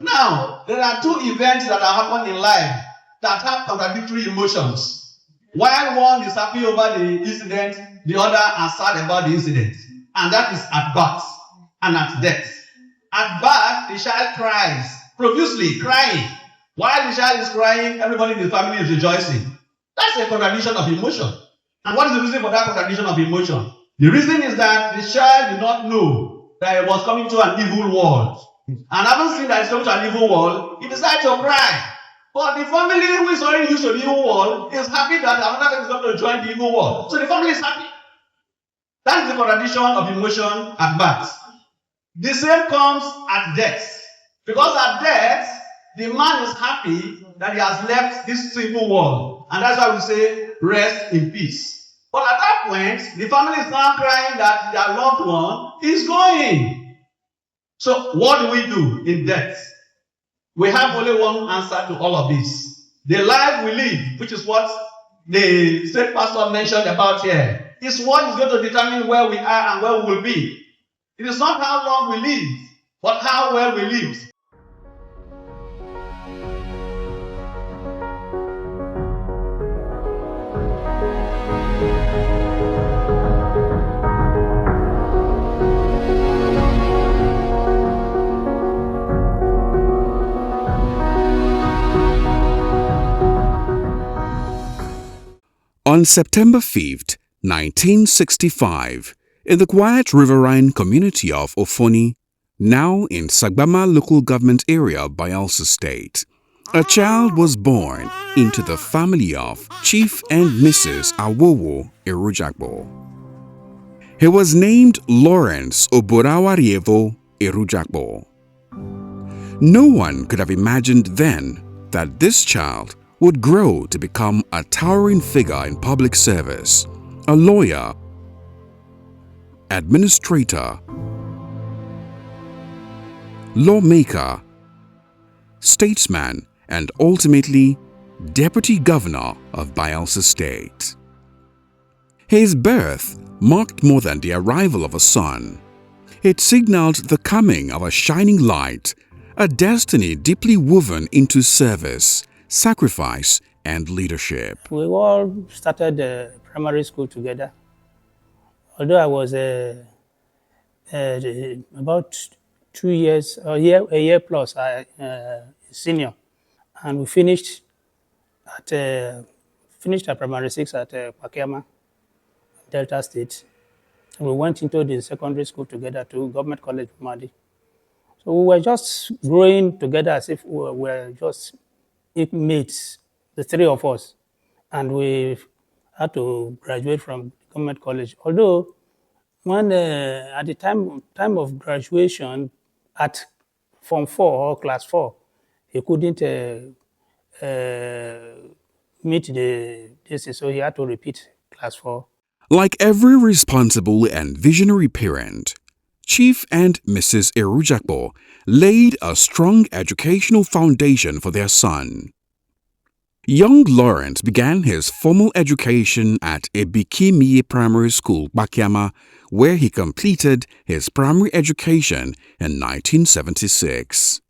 Now, there are two events that are happening in life that have contradictory emotions. While one is happy over the incident, the other is sad about the incident. And that is at birth and at death. At birth, the child cries, profusely crying. While the child is crying, everybody in the family is rejoicing. That's a contradiction of emotion. And what is the reason for that contradiction of emotion? The reason is that the child did not know that he was coming to an evil world. And having seen that he's coming to an evil world, he decided to cry. But the family who is already used to the evil world is happy that another thing is going to join the evil world. So the family is happy. That is the contradiction of emotion at birth. The same comes at death. Because at death, the man is happy that he has left this evil world. And that's why we say, rest in peace. But at that point, the family is now crying that their loved one is going. So what do we do in death? We have only one answer to all of this. The life we live, which is what the state pastor mentioned about here, is what is going to determine where we are and where we will be. It is not how long we live, but how well we live. On September 5th, 1965, in the quiet riverine community of Ofoni, now in Sagbama local government area, Bayelsa State, a child was born into the family of Chief and Mrs. Ewhrudjakpo. He was named Lawrence Oborawarievo Ewhrudjakpo. No one could have imagined then that this child would grow to become a towering figure in public service, a lawyer, administrator, lawmaker, statesman, and ultimately deputy governor of Bayelsa State. His birth marked more than the arrival of a son. It signaled the coming of a shining light, a destiny deeply woven into service, sacrifice, and leadership. We all started primary school together. Although I was about 2 years, a year plus senior, and we finished at primary 6 at Pakiama, Delta State. And we went into the secondary school together to Government College, Madi. So we were just growing together as if we were just mates, the three of us. And we had to graduate from Government College. Although, when at the time of graduation, at Form 4 or Class 4, he couldn't meet this, so he had to repeat Class 4. Like every responsible and visionary parent, Chief and Mrs. Ewhrudjakpo laid a strong educational foundation for their son. Young Lawrence began his formal education at Ebikimiye Primary School, Bakiama, where he completed his primary education in 1976.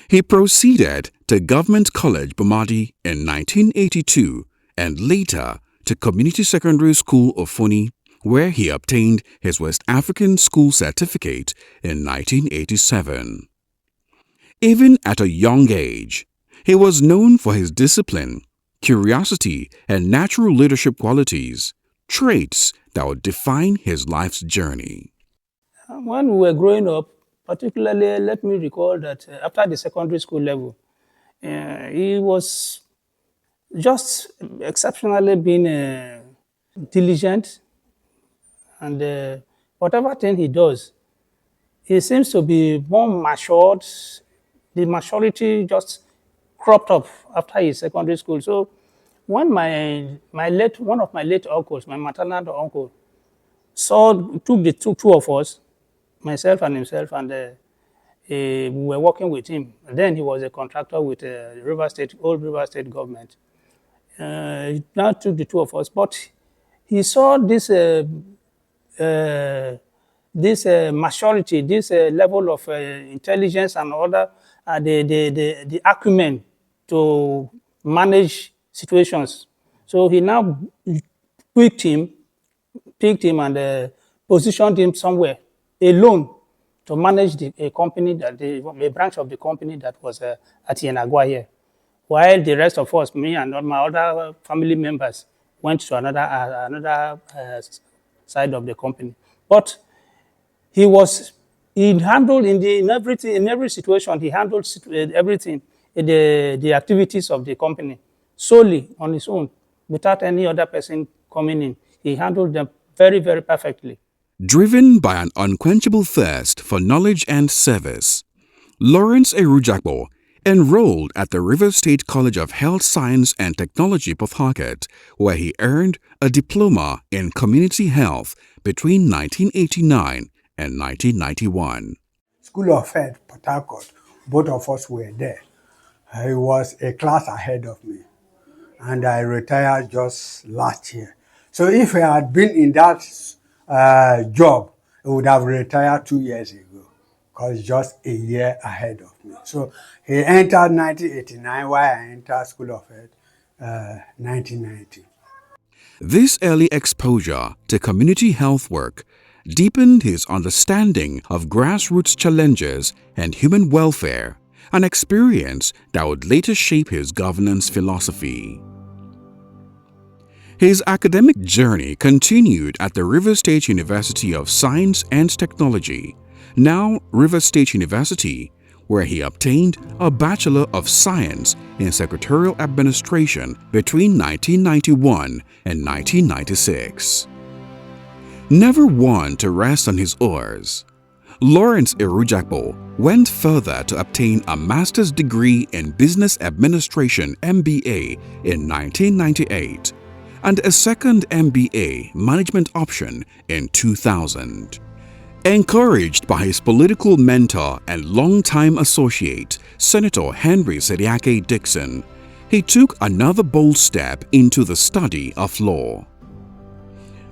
He proceeded to Government College, Bamadi in 1982 and later to Community Secondary School, Ofoni, where he obtained his West African School Certificate in 1987. Even at a young age, he was known for his discipline, curiosity, and natural leadership qualities, traits that would define his life's journey. When we were growing up, particularly, let me recall that after the secondary school level, he was just exceptionally being diligent, and whatever thing he does, he seems to be more matured. The maturity just cropped up after his secondary school. So when one of my late uncles, my maternal uncle, took the two of us, myself and himself, and we were working with him. Then he was a contractor with old River State government. He now took the two of us, but he saw this maturity, this level of intelligence and other the acumen to manage situations. So he now picked him, and positioned him somewhere alone to manage a company a branch of the company that was at Yenagua here. While the rest of us, me and all my other family members, went to another side of the company. But he was he handled in everything, in every situation, he handled everything, the activities of the company solely on his own, without any other person coming in. He handled them very, very perfectly. Driven by an unquenchable thirst for knowledge and service, Lawrence Ewhrudjakpo enrolled at the Rivers State College of Health Science and Technology, Port Harcourt, where he earned a diploma in community health between 1989 and 1991. School of Health, Port Harcourt, both of us were there. He was a class ahead of me, and I retired just last year. So if I had been in that job, I would have retired 2 years ago, because just a year ahead of me. So he entered 1989, while I entered School of Health 1990. This early exposure to community health work deepened his understanding of grassroots challenges and human welfare, an experience that would later shape his governance philosophy. His academic journey continued at the Rivers State University of Science and Technology, now Rivers State University, where he obtained a Bachelor of Science in Secretarial Administration between 1991 and 1996. Never one to rest on his oars, Lawrence Ewhrudjakpo went further to obtain a master's degree in Business Administration (MBA) in 1998 and a second MBA Management option in 2000. Encouraged by his political mentor and longtime associate, Senator Henry Sediake Dixon, he took another bold step into the study of law.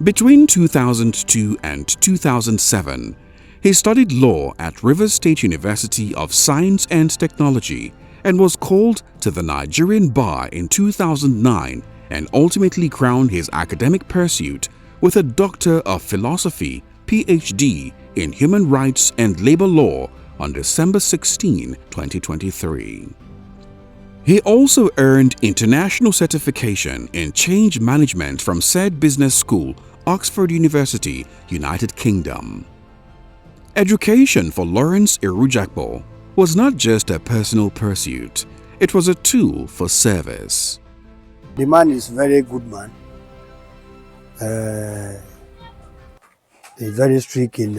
Between 2002 and 2007, he studied law at Rivers State University of Science and Technology and was called to the Nigerian bar in 2009 and ultimately crowned his academic pursuit with a Doctor of Philosophy, PhD in Human Rights and Labor Law on December 16, 2023. He also earned international certification in change management from said business school, Oxford University, United Kingdom. Education for Lawrence Ewhrudjakpo was not just a personal pursuit, it was a tool for service. The man is a very good man. He's very strict in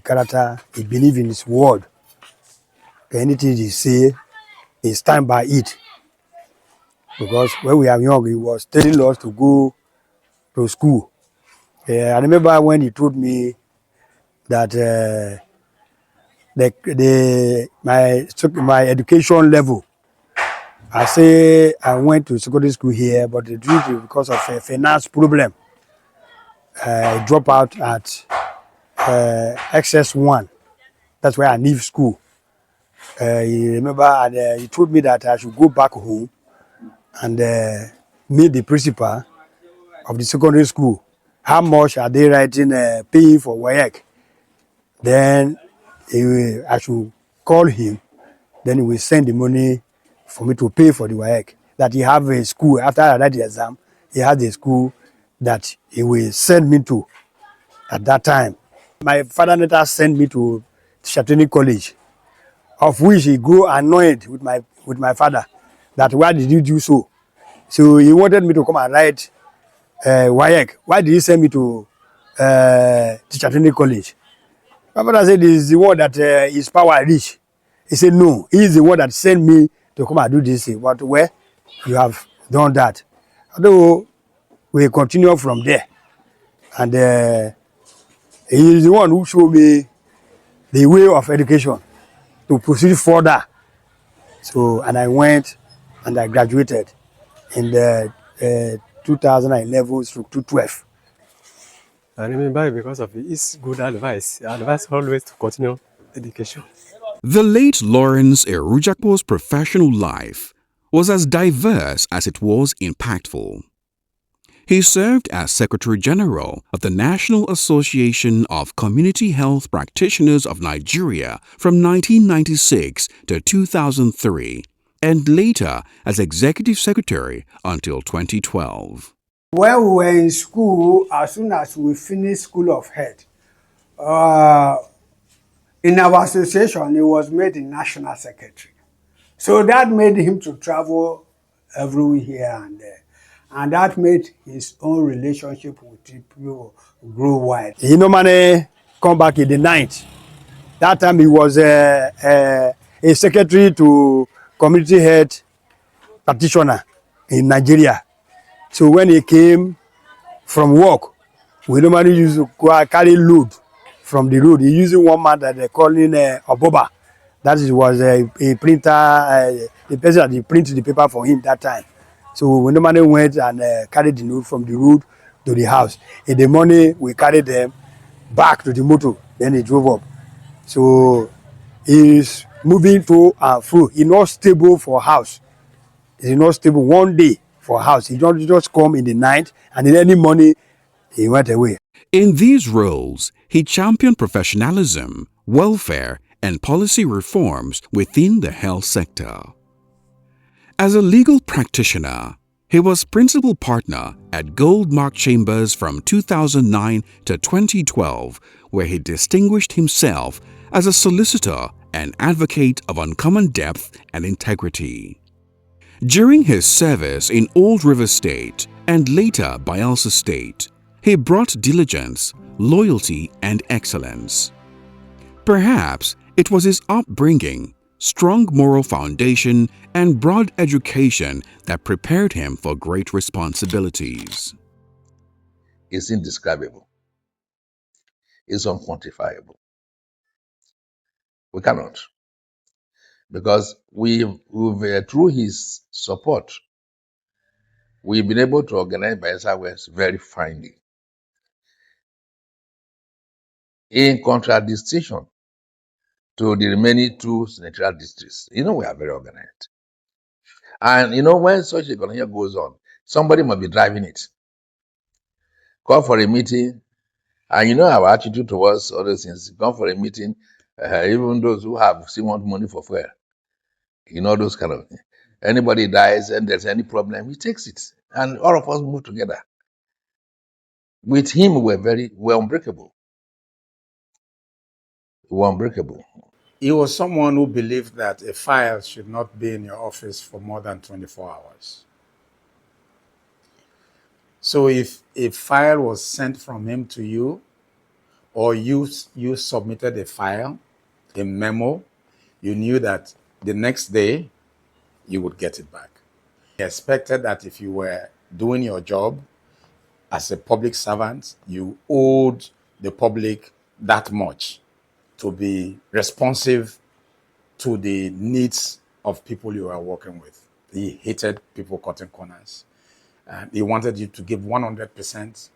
character. He believes in his word. Anything he say, he stand by it. Because when we are young, he was telling us to go to school. I remember when he told me that my education level, I say I went to secondary school here, but due to because of a finance problem, I dropped out at XS1. That's why I leave school. You remember, and he told me that I should go back home and meet the principal of the secondary school. How much are they writing, paying for WAEC? Then I should call him. Then he will send the money for me to pay for the WAEC. That he have a school, after I write the exam, he has a school that he will send me to at that time. My father later sent me to Shatini College, of which he grew annoyed with my father, that why did you do so? So he wanted me to come and write WAEC. Why did he send me to Shatini College? My father said, this is the one that is power rich. He said, no, he is the one that sent me to come and do this thing. But where you have done that. Although we continue from there. And he is the one who showed me the way of education to proceed further. So, and I went and I graduated in the 2011 through 2012. I remember because of his good advice. He advised always to continue education. The late Lawrence Ewhrudjakpo's professional life was as diverse as it was impactful. He served as Secretary General of the National Association of Community Health Practitioners of Nigeria from 1996 to 2003 and later as Executive Secretary until 2012. When we were in school, as soon as we finished School of Health, uh, in our association, he was made the National Secretary. So that made him to travel everywhere here and there. And that made his own relationship with people grow wide. He normally come back in the night. That time he was a secretary to community health practitioner in Nigeria. So when he came from work, we normally used to go and carry load from the road. He using one man that they calling Oboba. That was a printer, the person that printed the paper for him that time. So we normally went and carried the load from the road to the house. In the morning, we carried them back to the motor. Then he drove up. So he's moving to and fro. He's not stable for house. He's not stable one day for house. He don't just come in the night and in any morning he went away. In these roles, he championed professionalism, welfare, and policy reforms within the health sector. As a legal practitioner, he was principal partner at Goldmark Chambers from 2009 to 2012, where he distinguished himself as a solicitor and advocate of uncommon depth and integrity. During his service in Old River State and later Bayelsa State, he brought diligence, loyalty, and excellence. Perhaps it was his upbringing, strong moral foundation, and broad education that prepared him for great responsibilities. It's indescribable. It's unquantifiable. We cannot. Because we've through his support, we've been able to organize Bayelsa West very finely. In contradistinction to the remaining two senatorial districts, we are very organized. And when such a economy goes on, somebody must be driving it. Call for a meeting, and our attitude towards other things. Come for a meeting, even those who still want money for fuel. Those kind of things. Anybody dies and there's any problem, he takes it. And all of us move together. With him, we're unbreakable. We're unbreakable. He was someone who believed that a file should not be in your office for more than 24 hours. So if a file was sent from him to you, or you submitted a file, a memo, you knew that the next day you would get it back. He expected that if you were doing your job as a public servant, you owed the public that much to be responsive to the needs of people you are working with. He hated people cutting corners. And he wanted you to give 100%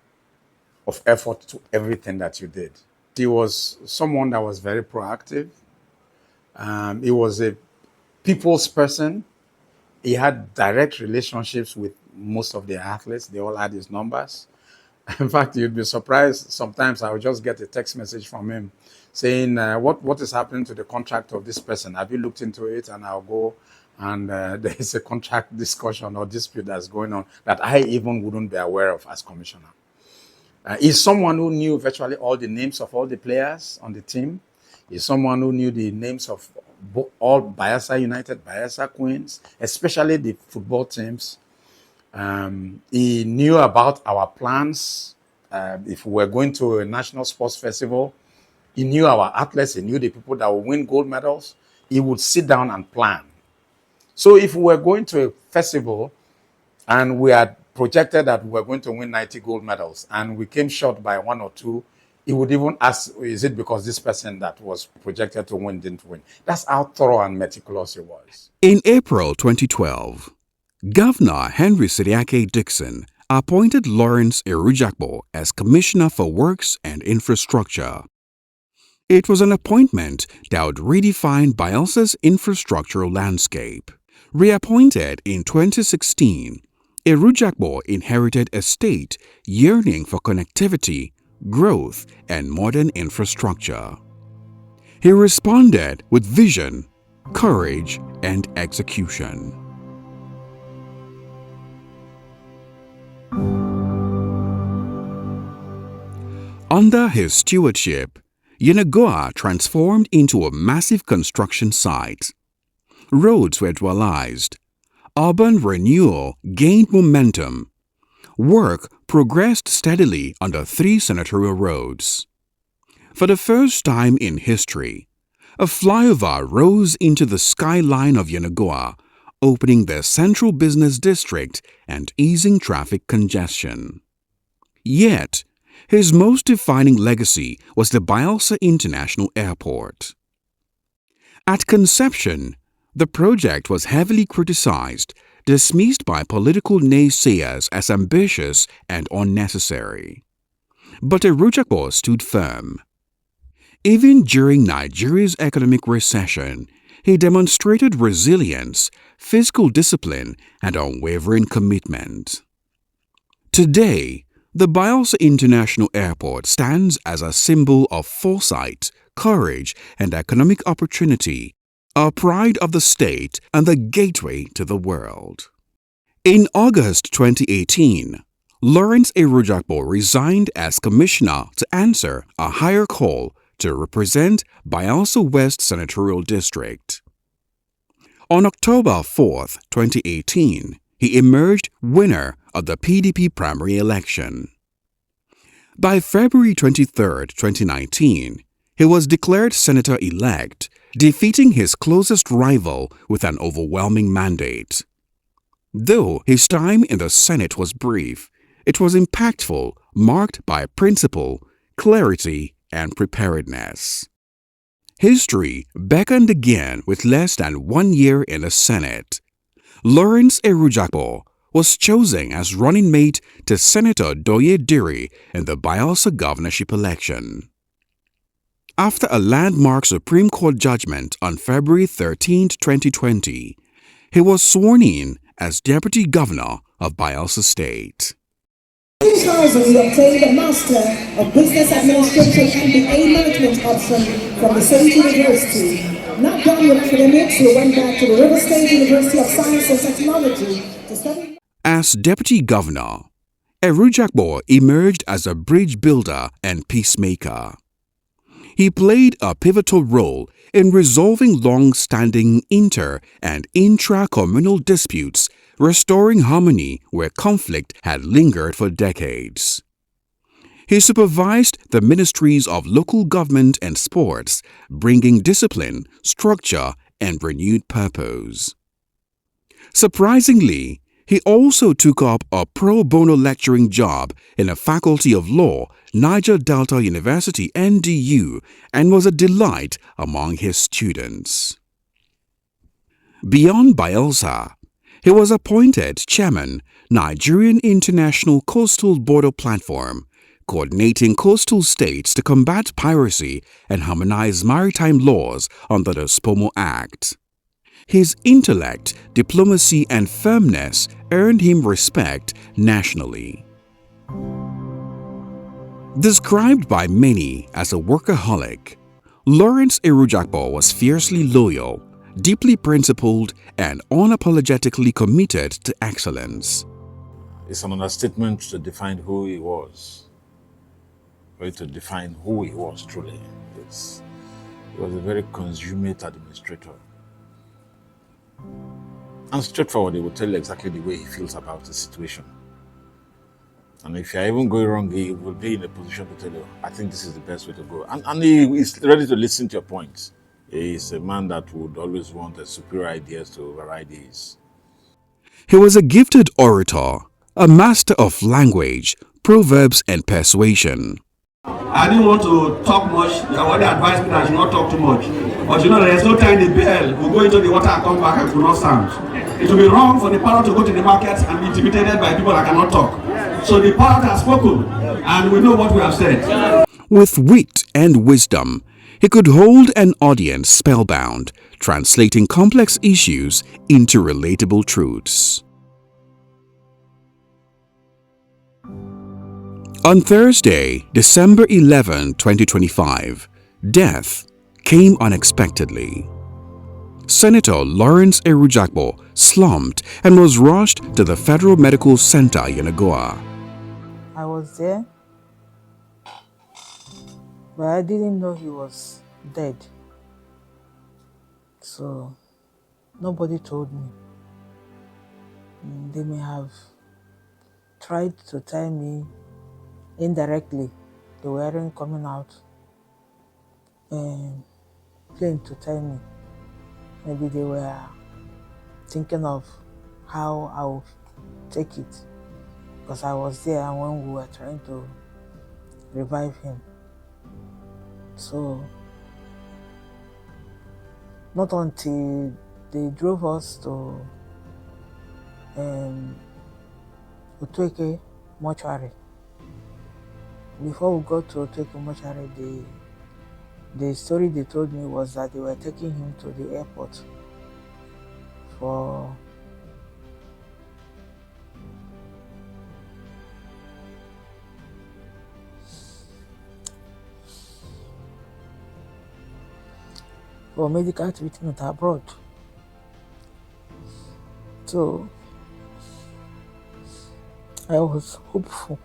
of effort to everything that you did. He was someone that was very proactive. He was a people's person. He had direct relationships with most of the athletes. They all had his numbers. In fact, you'd be surprised. Sometimes I would just get a text message from him saying, what is happening to the contract of this person? Have you looked into it? And I'll go, and there is a contract discussion or dispute that's going on that I even wouldn't be aware of as commissioner. He's someone who knew virtually all the names of all the players on the team. He's someone who knew the names of all Bayelsa United, Bayelsa Queens, especially the football teams. He knew about our plans. If we were going to a national sports festival, he knew our athletes. He knew the people that would win gold medals. He would sit down and plan. So if we were going to a festival and we had projected that we were going to win 90 gold medals and we came short by 1 or 2, he would even ask, is it because this person that was projected to win didn't win? That's how thorough and meticulous he was. In April 2012, Governor Henry Sidiake Dixon appointed Lawrence Ewhrudjakpo as Commissioner for Works and Infrastructure. It was an appointment that would redefine Bielsa's infrastructural landscape. Reappointed in 2016, Ewhrudjakpo inherited a state yearning for connectivity, growth, and modern infrastructure. He responded with vision, courage, and execution. Under his stewardship, Yenagoa transformed into a massive construction site. Roads were dualized. Urban renewal gained momentum. Work progressed steadily under 3 senatorial roads. For the first time in history, a flyover rose into the skyline of Yenagoa, opening the central business district and easing traffic congestion. Yet, his most defining legacy was the Bielsa International Airport. At conception, the project was heavily criticized, dismissed by political naysayers as ambitious and unnecessary. But Ewhrudjakpo stood firm. Even during Nigeria's economic recession, he demonstrated resilience, fiscal discipline, and unwavering commitment. Today, the Bielsa International Airport stands as a symbol of foresight, courage, and economic opportunity, a pride of the state and the gateway to the world. In August 2018, Lawrence Ewhrudjakpo resigned as commissioner to answer a higher call to represent Bielsa West Senatorial District. On October 4, 2018, he emerged winner of the PDP primary election. By February 23, 2019, he was declared senator-elect, defeating his closest rival with an overwhelming mandate. Though his time in the Senate was brief, it was impactful, marked by principle, clarity, and preparedness. History beckoned again with less than 1 year in the Senate. Lawrence Ewhrudjakpo was chosen as running mate to Senator Doye Diri in the Bielsa governorship election. After a landmark Supreme Court judgment on February 13, 2020, he was sworn in as Deputy Governor of Bielsa State. In 2000, he obtained a Master of Business Administration and MBA Management option from the same university. Not done with academics, he went back to the River State University of Science and Technology to study. As Deputy Governor, Ewhrudjakpo emerged as a bridge builder and peacemaker. He played a pivotal role in resolving long-standing inter- and intra-communal disputes, restoring harmony where conflict had lingered for decades. He supervised the ministries of local government and sports, bringing discipline, structure, and renewed purpose. Surprisingly, he also took up a pro bono lecturing job in a faculty of law, Niger Delta University NDU, and was a delight among his students. Beyond Bielsa, he was appointed chairman, Nigerian International Coastal Border Platform, coordinating coastal states to combat piracy and harmonize maritime laws under the SPOMO Act. His intellect, diplomacy, and firmness earned him respect nationally. Described by many as a workaholic, Lawrence Ewhrudjakpo was fiercely loyal, deeply principled, and unapologetically committed to excellence. It's an understatement to define who he was. Or to define who he was truly. He was a very consummate administrator. And straightforward, he will tell you exactly the way he feels about the situation. And if you're even going wrong, he will be in a position to tell you, I think this is the best way to go. And he is ready to listen to your points. He is a man that would always want superior ideas to override his. He was a gifted orator, a master of language, proverbs, and persuasion. I didn't want to talk much. What they advised me that I should not talk too much. But you know, there's no time the bell will go into the water and come back and could not stand. It will be wrong for the parrot to go to the market and be intimidated by people that cannot talk. So the parrot has spoken, and we know what we have said. With wit and wisdom, He could hold an audience spellbound, translating complex issues into relatable truths. On Thursday, December 11, 2025, death came unexpectedly. Senator Lawrence Ewhrudjakpo slumped and was rushed to the Federal Medical Center in Yenagoa. I was there, but I didn't know he was dead. So nobody told me. They may have tried to tell me indirectly. They weren't coming out plain to tell me. Maybe they were thinking of how I would take it, because I was there when we were trying to revive him. So not until they drove us to Utweke mortuary. Before we got to Utweke mortuary, the story they told me was that they were taking him to the airport for medical treatment abroad. So I was hopeful.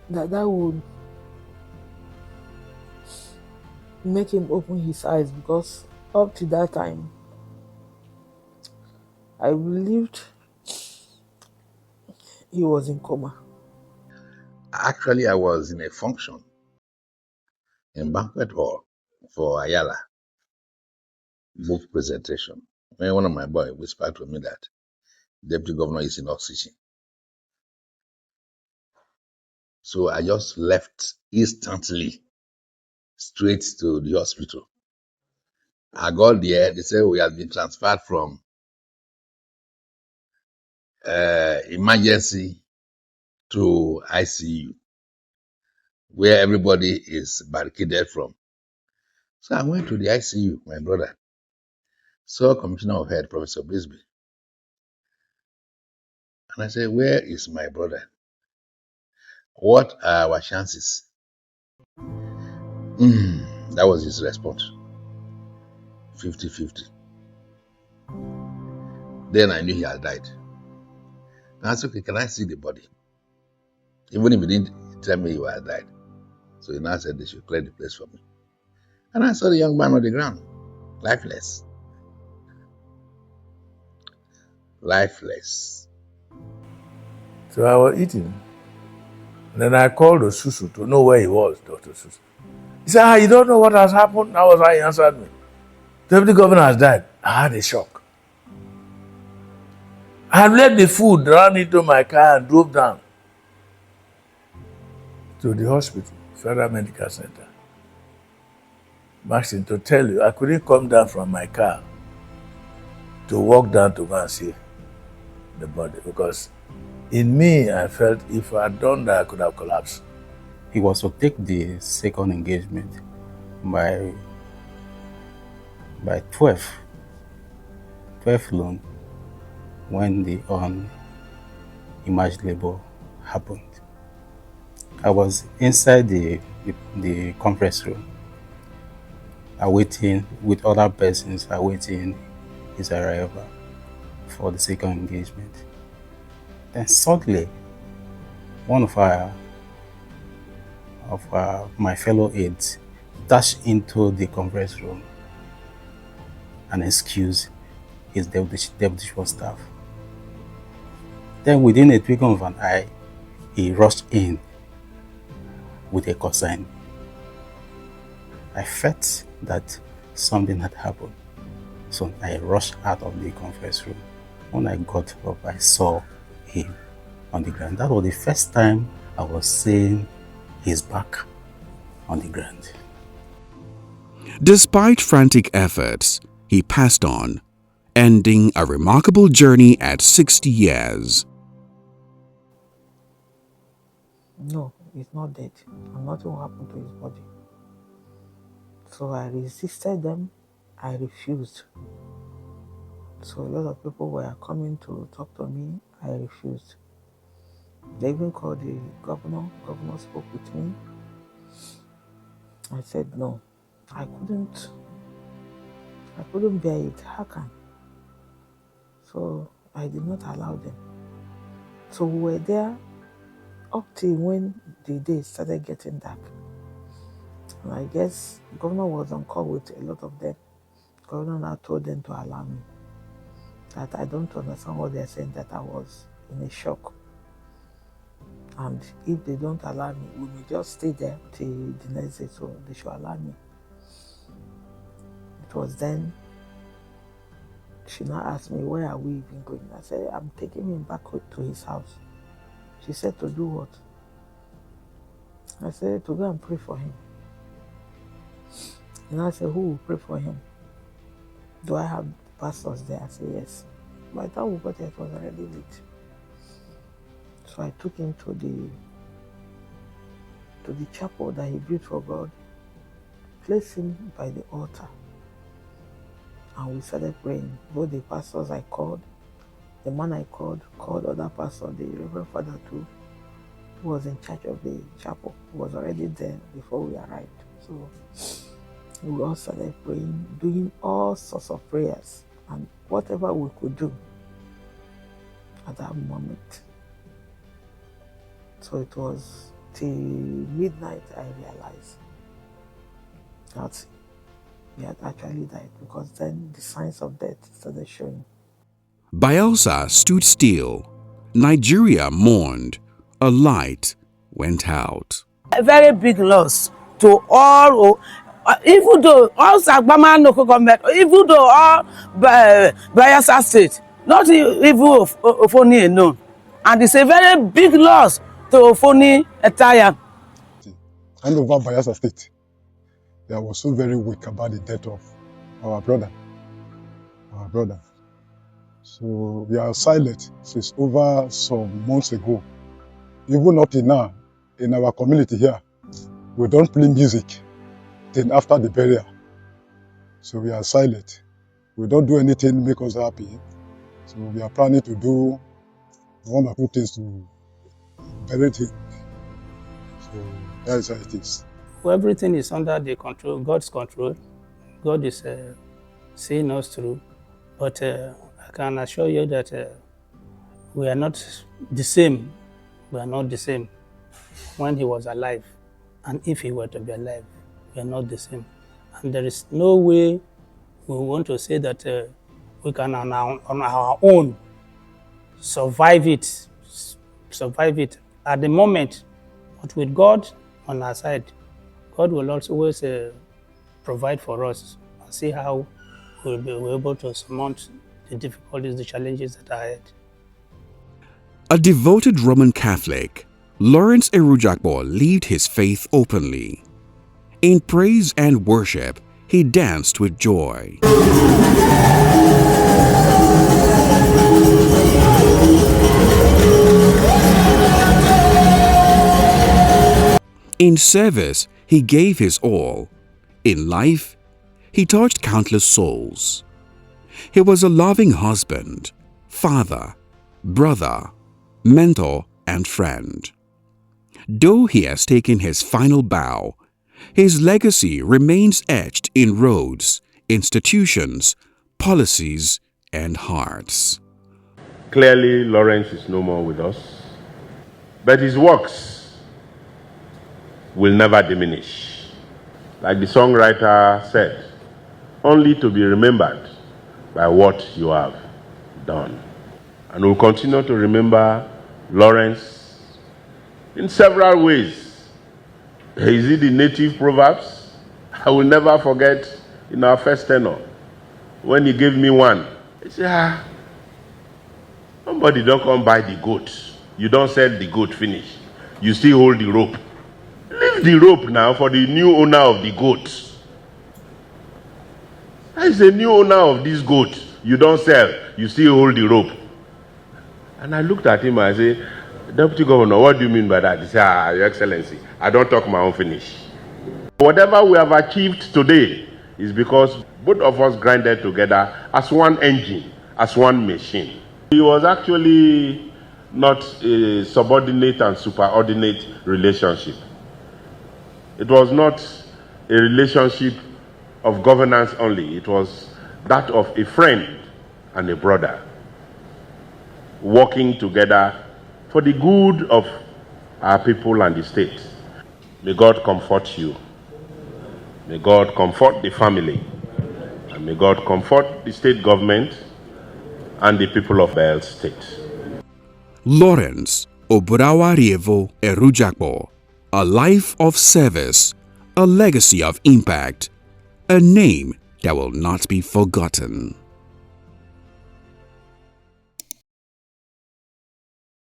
That would make him open his eyes, because up to that time, I believed he was in coma. Actually, I was in a function in banquet hall for Ayala book presentation when one of my boys whispered to me that deputy governor is in oxygen. So I just left instantly, straight to the hospital. I got there, they said we had been transferred from emergency to ICU, where everybody is barricaded from. So I went to the ICU, my brother, saw Commissioner of Health, Professor Brisby. And I said, where is my brother? What are our chances? That was his response. 50-50. Then I knew he had died. And I said, okay, can I see the body? Even if he didn't tell me he had died. So he now said they should clear the place for me. And I saw the young man on the ground, lifeless. Lifeless. So I was eating. And then I called Osusu to know where he was, Dr. Osusu. He said, you don't know what has happened? That was how he answered me. The deputy governor has died. I had a shock. I had left the food, ran into my car and drove down to the hospital, Federal Medical Center. Maxine, to tell you, I couldn't come down from my car to walk down to go and see the body, because in me, I felt if I had done that, I could have collapsed. He was to take the second engagement by 12 noon when the unimagined labor happened. I was inside the conference room, awaiting with other persons, awaiting his arrival for the second engagement. Then suddenly, one of my fellow aides dashed into the conference room and excused his deputy chief staff. Then within a twinkle of an eye, he rushed in with a consign. I felt that something had happened, so I rushed out of the conference room. When I got up, I saw him on the ground. That was the first time I was seeing his back on the ground. Despite frantic efforts, he passed on ending a remarkable journey at 60 years. No, he's not dead. And nothing will happen to his body. So I resisted them. I refused. So a lot of people were coming to talk to me. I refused. They even called the governor. Governor spoke with me. I said no. I couldn't bear it. How can? So I did not allow them. So we were there up till when the day started getting dark. And I guess the governor was on call with a lot of them. The governor now told them to allow me. That I don't understand what they're saying, that I was in a shock. And if they don't allow me, we may just stay there till the next day, so they should allow me. It was then she now asked me, where are we even going? I said, I'm taking him back to his house. She said, to do what? I said, to go and pray for him. And I said, who will pray for him? Do I have pastors there? I said, yes. By the time we got there, it was already late. So I took him to the chapel that he built for God, placed him by the altar, and we started praying. Both the pastors I called, the man I called other pastor, the Reverend Father too, who was in charge of the chapel, was already there before we arrived. So we all started praying, doing all sorts of prayers, and whatever we could do at that moment. So it was till midnight I realized that he had actually died, because then the signs of death started showing. Bielsa stood still. Nigeria mourned. A light went out. A very big loss to all, even though all Sagbama local government, even though all Bielsa state, not even Ofoni alone. And it's a very big loss to Ofoni entire. And over Bielsa State, they were so very weak about the death of our brother. So we are silent since over some months ago. Even up till now, in our community here, we don't play music till after the burial. So we are silent. We don't do anything to make us happy. So we are planning to do one or two things to bury him. So that is how it is. Well, everything is under the control, God's control. God is seeing us through. But I can assure you that we are not the same. We are not the same when he was alive. And if he were to be alive, we are not the same. And there is no way we want to say that we can on our own survive it at the moment. But with God on our side, God will always provide for us and see how we'll be able to surmount the difficulties, the challenges that are ahead. A devoted Roman Catholic, Lawrence Ewhrudjakpo lived his faith openly. In praise and worship, he danced with joy. In service, he gave his all. In life, he touched countless souls. He was a loving husband, father, brother, mentor, and friend. Though he has taken his final bow, his legacy remains etched in roads, institutions, policies, and hearts. Clearly, Lawrence is no more with us, but his works will never diminish. Like the songwriter said, only to be remembered by what you have done. And we'll continue to remember Lawrence in several ways. Is it the native proverbs? I will never forget in our first tenor, when he gave me one, he said, somebody don't come buy the goat. You don't sell the goat finish. You still hold the rope. Leave the rope now for the new owner of the goat. That is the new owner of this goat. You don't sell, you still hold the rope. And I looked at him and I said, Deputy Governor, what do you mean by that? He said, Your Excellency, I don't talk my own finish. Whatever we have achieved today is because both of us grinded together as one engine, as one machine. It was actually not a subordinate and superordinate relationship. It was not a relationship of governance only. It was that of a friend and a brother working together for the good of our people and the state. May God comfort you. May God comfort the family. And may God comfort the state government and the people of Bell State. Lawrence Ewhrudjakpo, a life of service, a legacy of impact, a name that will not be forgotten.